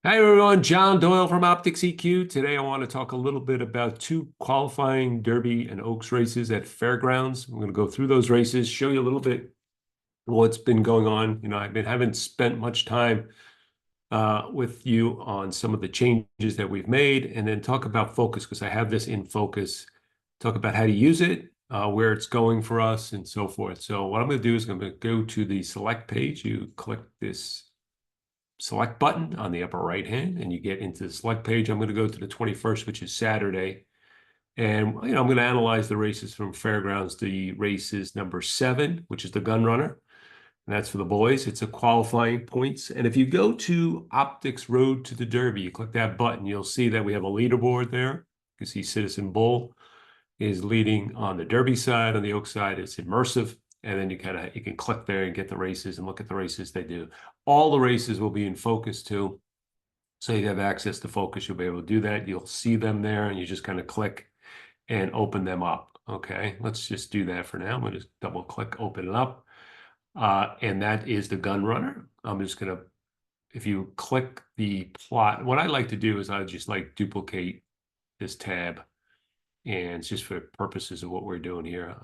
Hi everyone, John Doyle from OptixEQ. Today I want to talk a little bit about two qualifying Derby and Oaks races at Fairgrounds. I'm going to go through those races, show you a little bit what's been going on. Haven't spent much time with you on some of the changes that we've made, and then talk about Focus because I have this in Focus. Talk about how to use it, where it's going for us, and so forth. So what I'm going to do is I'm going to go to the select page. You click this select button on the upper right hand and you get into the select page. I'm going to go to the 21st, which is Saturday. And I'm going to analyze the races from Fairgrounds. The race is number 7, which is the gun runner. And that's for the boys. It's a qualifying points. And if you go to Optics Road to the Derby, you click that button, you'll see that we have a leaderboard there. You can see Citizen Bull is leading on the Derby side. On the Oak side, it's immersive. And then you can click there and get the races and look at the races they do. All the races will be in Focus too. So you have access to Focus. You'll be able to do that. You'll see them there and you just kind of click and open them up. Okay, let's just do that for now. I'm going to just double click, open it up. And that is the gun runner. I'm just going to, if you click the plot, what I like to do is I just like duplicate this tab. And it's just for purposes of what we're doing here.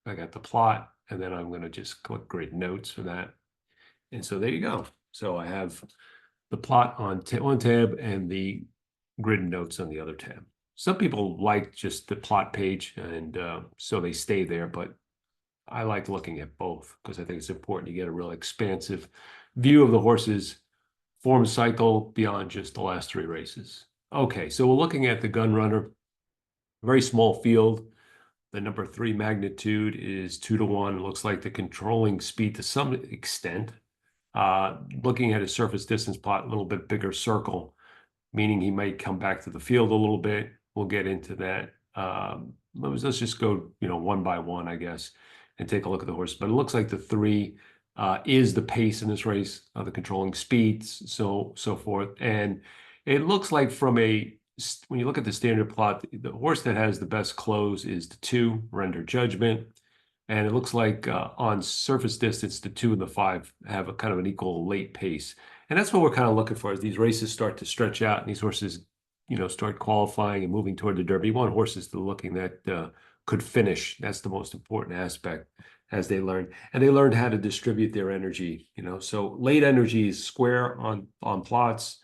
I got the plot, and then I'm going to just click grid notes for that. And so there you go. So I have the plot on one tab and the grid notes on the other tab. Some people like just the plot page, and so they stay there, but I like looking at both because I think it's important to get a real expansive view of the horse's form cycle beyond just the last 3 races. Okay, so we're looking at the gun runner, very small field. The number 3 magnitude is 2-to-1. It looks like the controlling speed to some extent. Looking at his surface distance plot, a little bit bigger circle, meaning he might come back to the field a little bit. We'll get into that. Let's just go, one by one, I guess, and take a look at the horse. But it looks like the 3 is the pace in this race, the controlling speeds, so forth. And it looks like when you look at the standard plot, the horse that has the best close is the 2, Render Judgment. And it looks like on surface distance, the 2 and the 5 have a kind of an equal late pace. And that's what we're kind of looking for as these races start to stretch out and these horses, start qualifying and moving toward the Derby. You want horses to looking that could finish. That's the most important aspect as they learn. And they learned how to distribute their energy, So late energy is square on plots.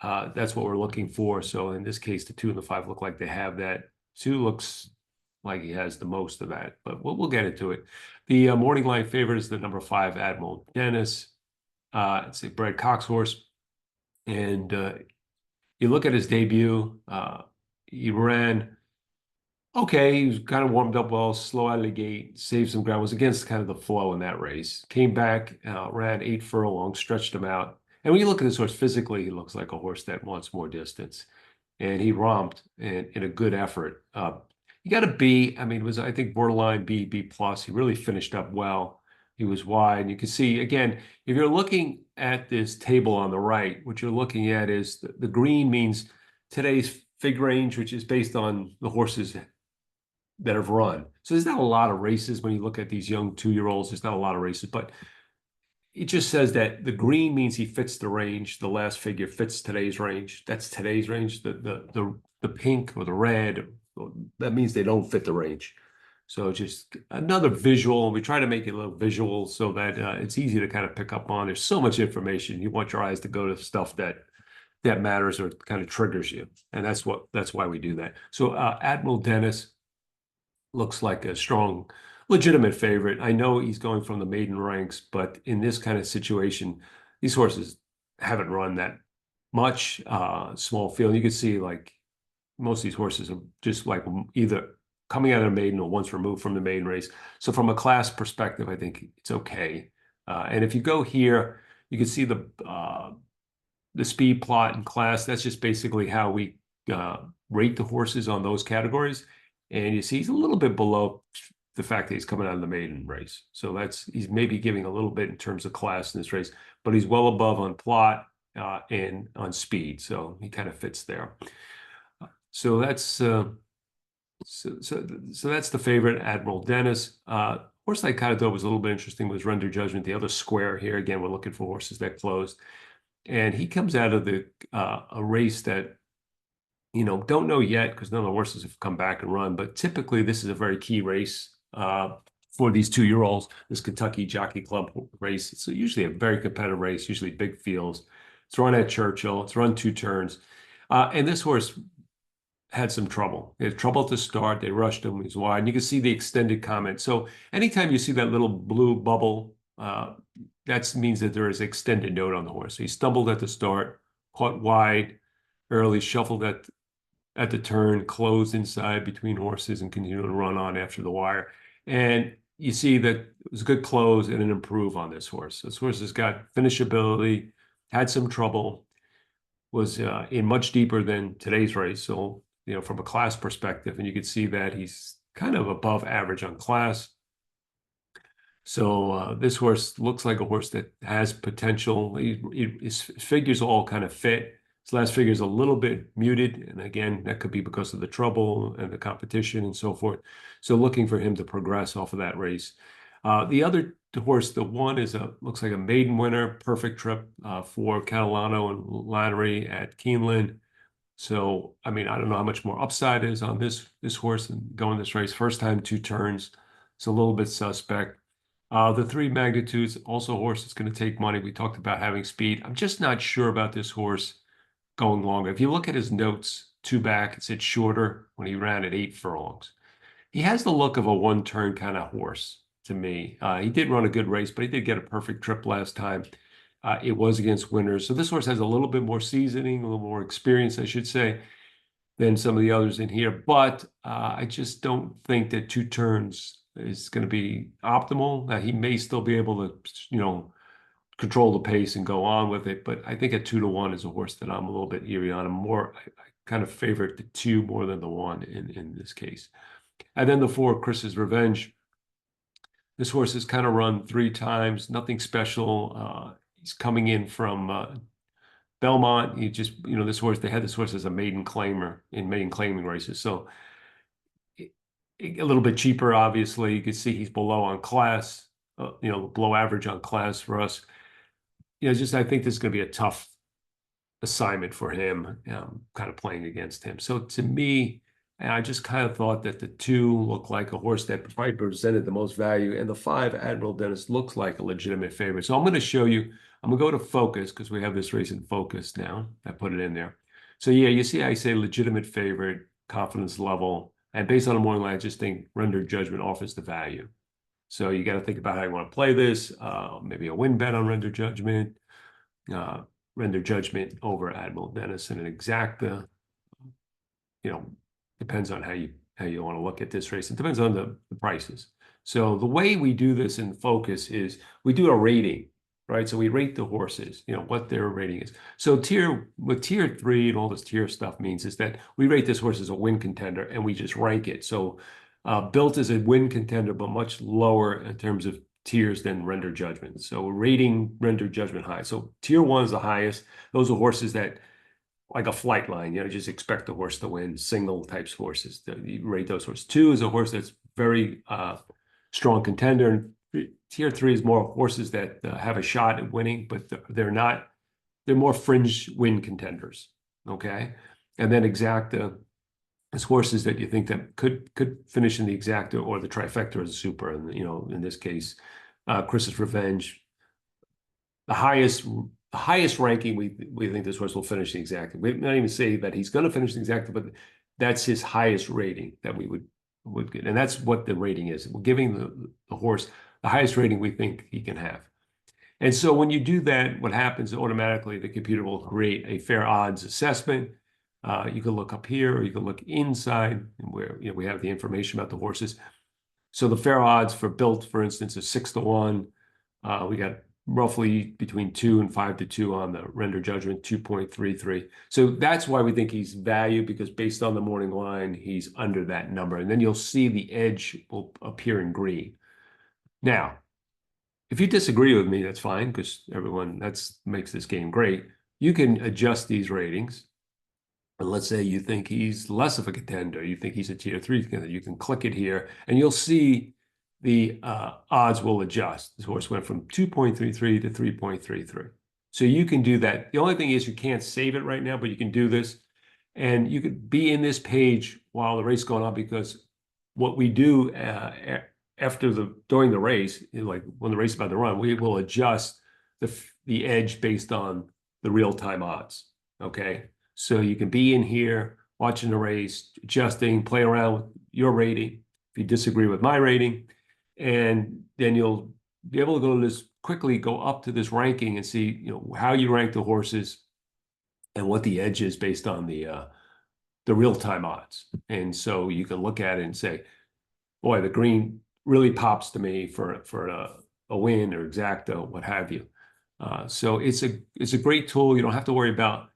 That's what we're looking for. So in this case, the 2 and the 5 look like they have that. 2 looks like he has the most of that, but we'll get into it. The morning line favorite is the number 5, Admiral Dennis. It's a Brad Cox horse. And you look at his debut, he ran okay. He was kind of warmed up well, slow out of the gate, saved some ground, was against kind of the flow in that race. Came back, ran 8 furlongs, stretched him out. And when you look at this horse physically, he looks like a horse that wants more distance. And he romped in a good effort. He got a B. I mean, it was, I think, borderline B, B plus. He really finished up well. He was wide. You can see, again, if you're looking at this table on the right, what you're looking at is the green means today's fig range, which is based on the horses that have run. So there's not a lot of races when you look at these young 2-year-olds. There's not a lot of races, but it just says that the green means he fits the range. The last figure fits today's range. That's today's range. The pink or the red, that means they don't fit the range. So just another visual. We try to make it a little visual so that it's easy to kind of pick up on. There's so much information. You want your eyes to go to stuff that matters or kind of triggers you. And that's why we do that. So Admiral Dennis looks like a strong, legitimate favorite. I know he's going from the maiden ranks, but in this kind of situation, these horses haven't run that much. Small field. You can see like most of these horses are just like either coming out of the maiden or once removed from the maiden race. So from a class perspective, I think it's okay. And if you go here, you can see the speed plot and class. That's just basically how we rate the horses on those categories. And you see he's a little bit below the fact that he's coming out of the maiden race. So he's maybe giving a little bit in terms of class in this race, but he's well above on plot and on speed. So he kind of fits there. So that's that's the favorite, Admiral Dennis. Horse I kind of thought was a little bit interesting was Render Judgment. The other square here, again, we're looking for horses that closed. And he comes out of the a race that, don't know yet because none of the horses have come back and run. But typically, this is a very key race for these 2-year-olds. This Kentucky Jockey Club race. It's usually a very competitive race, usually big fields. It's run at Churchill. It's run 2 turns, and this horse had some trouble. They had trouble to start. They rushed him. He's wide. And you can see the extended comment. So anytime you see that little blue bubble, that means that there is extended note on the horse. So he stumbled at the start, caught wide early, shuffled at the turn, closed inside between horses, and continued to run on after the wire. And you see that it was a good close and an improve on this horse. This horse has got finishability, had some trouble, was in much deeper than today's race. So, from a class perspective, and you can see that he's kind of above average on class. So this horse looks like a horse that has potential. His figures all kind of fit. His last figure is a little bit muted, and again, that could be because of the trouble and the competition and so forth. So looking for him to progress off of that race. The other horse, the one looks like a maiden winner, perfect trip for Catalano and Lannery at Keeneland. So, I mean, I don't know how much more upside is on this horse and going this race. First time 2 turns. It's a little bit suspect. The 3 magnitudes, also a horse that's going to take money. We talked about having speed. I'm just not sure about this horse going longer. If you look at his notes, 2 back, it said shorter when he ran at 8 furlongs. He has the look of a 1-turn kind of horse to me. He did run a good race, but he did get a perfect trip last time. It was against winners. So this horse has a little bit more seasoning, a little more experience, I should say, than some of the others in here. But I just don't think that 2 turns is going to be optimal. He may still be able to, control the pace and go on with it. But I think a 2-to-1 is a horse that I'm a little bit eerie on. I kind of favorite the 2 more than the 1 in this case. And then the 4, Chris's Revenge. This horse has kind of run 3 times, nothing special. He's coming in from Belmont. He just, this horse, they had this horse as a maiden claimer in maiden claiming races. So a little bit cheaper, obviously. You can see he's below on class, below average on class for us. I think this is going to be a tough assignment for him, kind of playing against him. So to me, I just kind of thought that the 2 looked like a horse that probably presented the most value, and the 5, Admiral Dennis, looks like a legitimate favorite. So I'm going to show you, I'm going to go to Focus because we have this race in Focus now. I put it in there. So yeah, you see I say legitimate favorite, confidence level, and based on the morning line, I just think rendered judgment offers the value. So you got to think about how you want to play this. Maybe a win bet on rendered judgment over Admiral Dennis and an exacta. Depends on how you want to look at this race. It depends on the prices. So the way we do this in Focus is we do a rating, right? So we rate the horses, what their rating is. So what tier 3 and all this tier stuff means is that we rate this horse as a win contender and we just rank it. So built as a win contender, but much lower in terms of tiers than render judgment. So rating render judgment high. So tier 1 is the highest. Those are horses that, like a flight line, just expect the horse to win, single types horses. You rate those horses. 2 is a horse that's very strong contender. And tier 3 is more horses that have a shot at winning, but they're more fringe win contenders. Okay. And then exacta is horses that you think that could finish in the exacta or the trifecta as a super. And, in this case, Chris's Revenge, the highest ranking we think this horse will finish the exacta. We not even say that he's going to finish the exacta, but that's his highest rating that we would get, and that's what the rating is. We're giving the horse the highest rating we think he can have. And so when you do that, what happens automatically, the computer will create a fair odds assessment. You can look up here, or you can look inside, where we have the information about the horses. So the fair odds for built, for instance, is 6-to-1. We got roughly between 2 and 5-to-2 on the render judgment, 2.33. So that's why we think he's value, because based on the morning line, he's under that number. And then you'll see the edge will appear in green. Now, if you disagree with me, that's fine, because makes this game great. You can adjust these ratings. And let's say you think he's less of a contender, you think he's a tier 3 contender, you can click it here, and you'll see the odds will adjust. This horse went from 2.33 to 3.33. So you can do that. The only thing is you can't save it right now, but you can do this. And you could be in this page while the race is going on, because what we do during the race, like when the race is about to run, we will adjust the edge based on the real-time odds. Okay. So you can be in here watching the race, adjusting, play around with your rating if you disagree with my rating. And then you'll be able to go to this quickly, go up to this ranking and see, how you rank the horses and what the edge is based on the real-time odds. And so you can look at it and say, boy, the green really pops to me for a win or exacta, what have you. So it's a great tool. You don't have to worry about,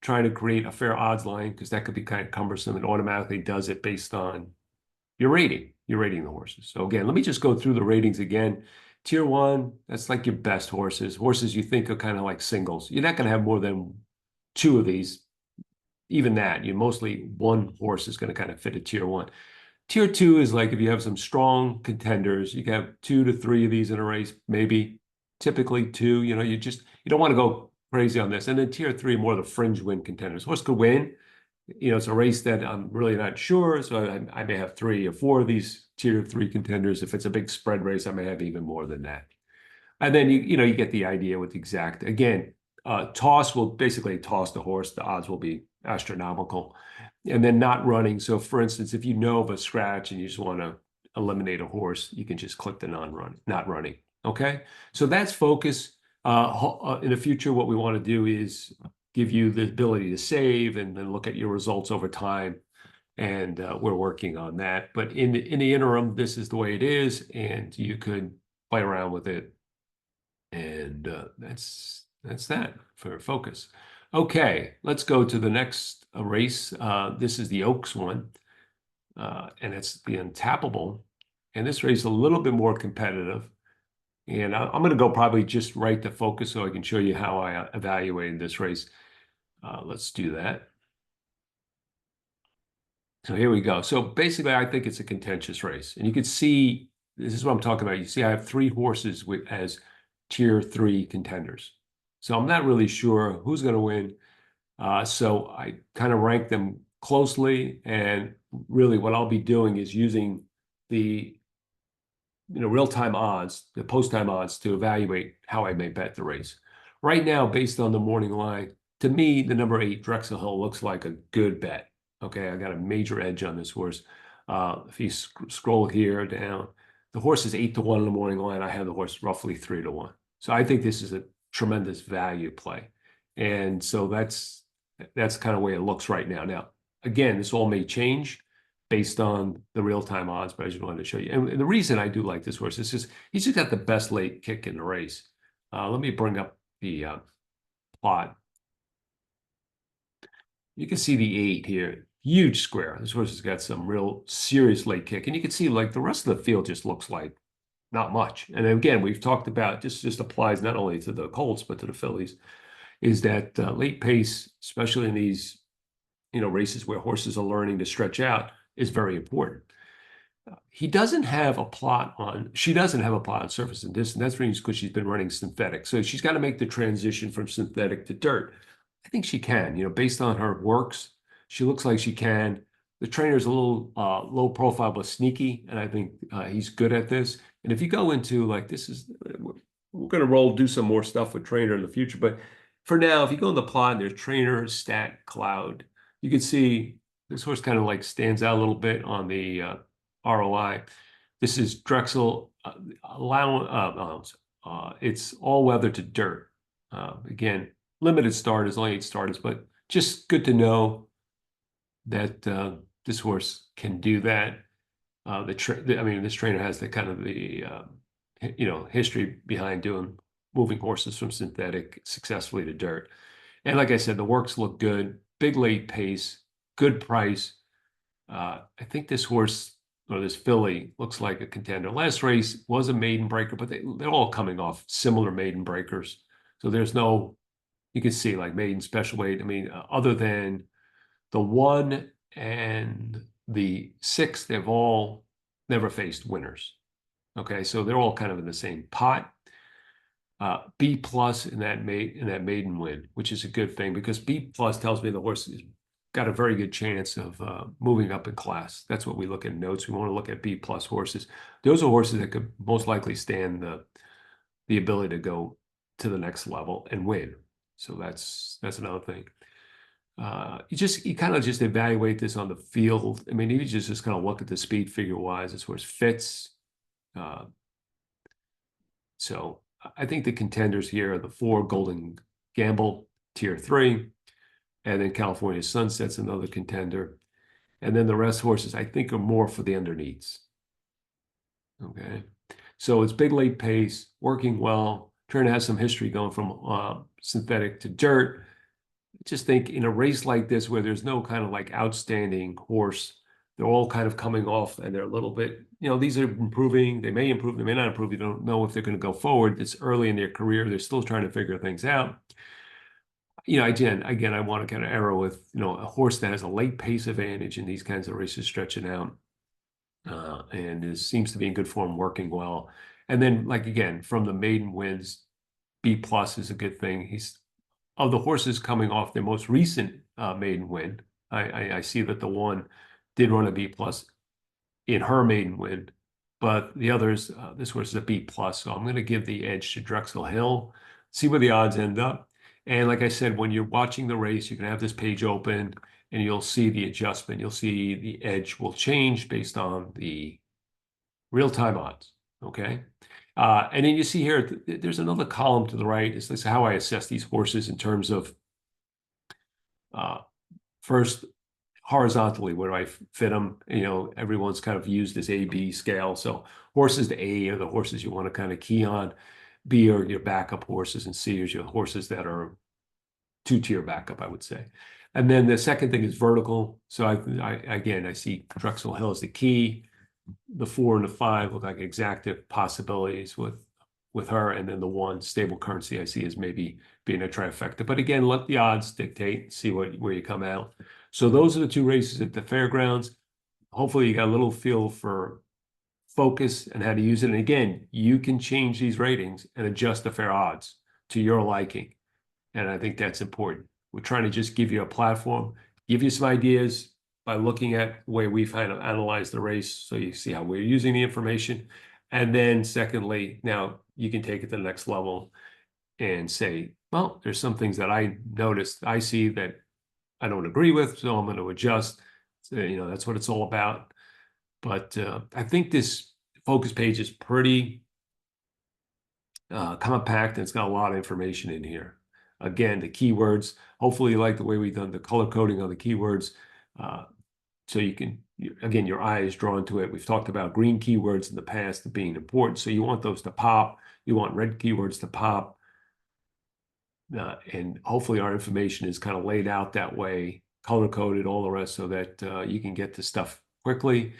trying to create a fair odds line, because that could be kind of cumbersome. It automatically does it based on your rating. You're rating the horses. So again, let me just go through the ratings again. Tier 1, that's like your best horses. Horses you think are kind of like singles. You're not going to have more than 2 of these. Even that, mostly one horse is going to kind of fit a Tier 1. Tier 2 is like if you have some strong contenders, you can have 2 to 3 of these in a race, maybe. Typically 2. You don't want to go crazy on this. And then Tier 3, more the fringe win contenders. Horse could win. It's a race that I'm really not sure, so I may have 3 or 4 of these Tier 3 contenders. If it's a big spread race, I may have even more than that. And then you get the idea with exact. Again, toss will basically toss the horse. The odds will be astronomical. And then not running. So for instance, if you know of a scratch and you just want to eliminate a horse, you can just click the not running. Okay. So that's focus. In the future, what we want to do is give you the ability to save and then look at your results over time. And we're working on that. But in the interim, this is the way it is, and you could play around with it. And that's that for focus. Okay, let's go to the next race. This is the Oaks one, and it's the Untappable. And this race is a little bit more competitive. And I'm going to go probably just right to focus so I can show you how I evaluated this race. Let's do that. So here we go. So basically, I think it's a contentious race. And you can see, this is what I'm talking about. You see, I have 3 horses as Tier 3 contenders. So I'm not really sure who's going to win. So I kind of rank them closely. And really what I'll be doing is using the real-time odds, the post-time odds, to evaluate how I may bet the race. Right now, based on the morning line, to me, the number 8 Drexel Hill looks like a good bet. Okay, I got a major edge on this horse. If you scroll here down, the horse is 8-1 in the morning line. I have the horse roughly 3-1. So I think this is a tremendous value play. And so that's kind of the way it looks right now. Now, again, this all may change based on the real-time odds, but I just wanted to show you. And the reason I do like this horse is just he's just got the best late kick in the race. Let me bring up the plot. You can see the 8 here, huge square. This horse has got some real serious late kick. And you can see like the rest of the field just looks like not much. And again, we've talked about, just applies not only to the Colts, but to the fillies, is that late pace, especially in these, races where horses are learning to stretch out, is very important. She doesn't have a plot on surface and distance. That's because she's been running synthetic. So she's got to make the transition from synthetic to dirt. I think she can, based on her works. She looks like she can. The trainer's a little low profile, but sneaky. And I think he's good at this. And if you go into like, we're going to do some more stuff with trainer in the future. But for now, if you go in the plot, there's trainer, stat, cloud. You can see this horse kind of like stands out a little bit on the ROI. This is Drexel allowance. It's all weather to dirt. Again, limited starters, only 8 starters, but just good to know that this horse can do that. This trainer has the kind of the history behind moving horses from synthetic successfully to dirt. And like I said, the works look good. Big late pace, good price. I think this horse or this filly looks like a contender. Last race was a maiden breaker, but they're all coming off similar maiden breakers. So there's no, you can see like maiden special weight. Other than the 1 and the 6, they've all never faced winners. Okay, so they're all kind of in the same pot. B plus in that maiden win, which is a good thing because B plus tells me the horse has got a very good chance of moving up in class. That's what we look at notes. We want to look at B plus horses. Those are horses that could most likely stand the ability to go to the next level and win. So that's another thing. You kind of just evaluate this on the field. I mean, you just kind of look at the speed figure wise. This horse fits. So I think the contenders here are the 4 Golden Gamble, Tier 3, and then California Sunset's another contender. And then the rest horses, I think, are more for the underneaths. Okay. So it's big late pace, working well. Turner has some history going from synthetic to dirt. Just think in a race like this where there's no kind of like outstanding horse, they're all kind of coming off and they're a little bit, these are improving. They may improve, they may not improve. You don't know if they're going to go forward. It's early in their career. They're still trying to figure things out. Again, I want to kind of arrow with, a horse that has a late pace advantage in these kinds of races stretching out. And seems to be in good form, working well. And then, like, again, from the maiden wins, B plus is a good thing. He's of the horses coming off their most recent maiden win. I see that the one did run a B plus in her maiden win, but the others, this horse is a B plus. So I'm going to give the edge to Drexel Hill, see where the odds end up. And like I said, when you're watching the race, you can have this page open and you'll see the adjustment. You'll see the edge will change based on the real-time odds, okay? And then you see here, there's another column to the right. This is how I assess these horses in terms of first, horizontally, where do I fit them? Everyone's kind of used this A-B scale. So horses to A are the horses you want to kind of key on. B are your backup horses, and C is your horses that are 2-tier backup, I would say. And then the second thing is vertical. So I see Drexel Hill as the key. The 4 and the 5 look like exactive possibilities with her, and then the 1 stable currency I see as maybe being a trifecta. But again, let the odds dictate, see where you come out. So those are the 2 races at the Fairgrounds. Hopefully you got a little feel for focus and how to use it. And again, you can change these ratings and adjust the fair odds to your liking. And I think that's important. We're trying to just give you a platform, give you some ideas by looking at the way we've kind of analyzed the race, so you see how we're using the information. And then secondly, now you can take it to the next level and say, well, there's some things that I noticed, I see that I don't agree with, so I'm going to adjust. So, that's what it's all about. But I think this focus page is pretty compact, and it's got a lot of information in here. Again, the keywords, hopefully you like the way we've done the color coding on the keywords. So you can, again, your eye is drawn to it. We've talked about green keywords in the past being important. So you want those to pop. You want red keywords to pop. And hopefully our information is kind of laid out that way, color coded, all the rest, so that you can get to stuff quickly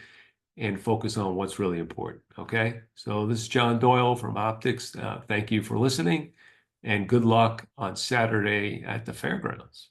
and focus on what's really important. Okay. So this is John Doyle from Optics. Thank you for listening, and good luck on Saturday at the Fairgrounds.